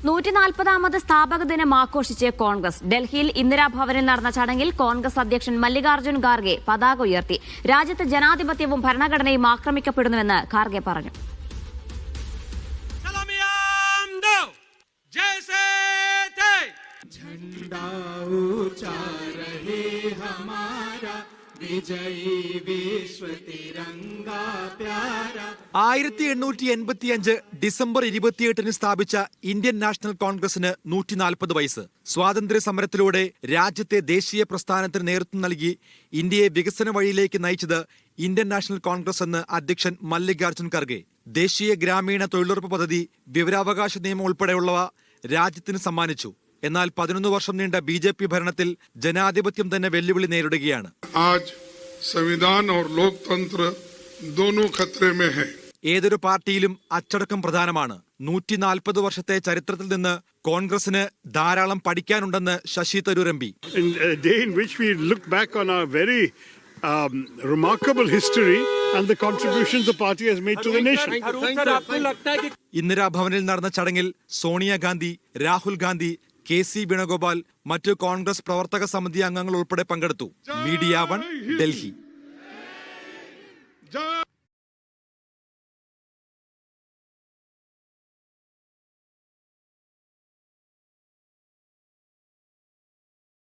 140ാമത് സ്ഥാപക ദിനം ആഘോഷിച്ച് കോൺഗ്രസ്. ഡൽഹിയിൽ ഇന്ദിരാഭവനിൽ നടന്ന ചടങ്ങിൽ കോൺഗ്രസ് അധ്യക്ഷൻ മല്ലികാർജ്ജുൻ ഖാർഗെ പതാക ഉയർത്തി. രാജ്യത്ത് ജനാധിപത്യവും ഭരണഘടനയും ആക്രമിക്കപ്പെടുന്നുവെന്ന് ഖാർഗെ പറഞ്ഞു. ഡിസംബർ 28 സ്ഥാപിച്ച ഇന്ത്യൻ നാഷണൽ കോൺഗ്രസിന് 140 വയസ്സ്. സ്വാതന്ത്ര്യ സമരത്തിലൂടെ രാജ്യത്തെ ദേശീയ പ്രസ്ഥാനത്തിന് നേതൃത്വം നൽകി ഇന്ത്യയെ വികസന വഴിയിലേക്ക് നയിച്ചത് ഇന്ത്യൻ നാഷണൽ കോൺഗ്രസ് എന്ന് അധ്യക്ഷൻ മല്ലികാർജ്ജുൻ ഖാർഗെ. ദേശീയ ഗ്രാമീണ തൊഴിലുറപ്പ് പദ്ധതി, വിവരാവകാശ നിയമം ഉൾപ്പെടെയുള്ളവ രാജ്യത്തിന് സമ്മാനിച്ചു. എന്നാൽ 11 വർഷം നീണ്ട ബിജെപി ഭരണത്തിൽ ജനാധിപത്യം തന്നെ വെല്ലുവിളി നേരിടുകയാണ്. സംവിധാൻ और लोकतंत्र दोनों खतरे में है. ഏതൊരു പാർട്ടിയിലും അച്ചടക്കം പ്രധാനമാണ്. 140 വർഷത്തെ ചരിത്രത്തിൽ നിന്ന് കോൺഗ്രസിന് ധാരാളം പഠിക്കാനുണ്ടെന്ന് ശശി തരൂർ എം പി. ഇന്ദിരാഭവനിൽ നടന്ന ചടങ്ങിൽ സോണിയാഗാന്ധി, രാഹുൽ ഗാന്ധി, KC വേണുഗോപാൽ, മറ്റു കോൺഗ്രസ് പ്രവർത്തക സമിതി അംഗങ്ങൾ ഉൾപ്പെടെ പങ്കെടുത്തു. മീഡിയ 1, ഡൽഹി.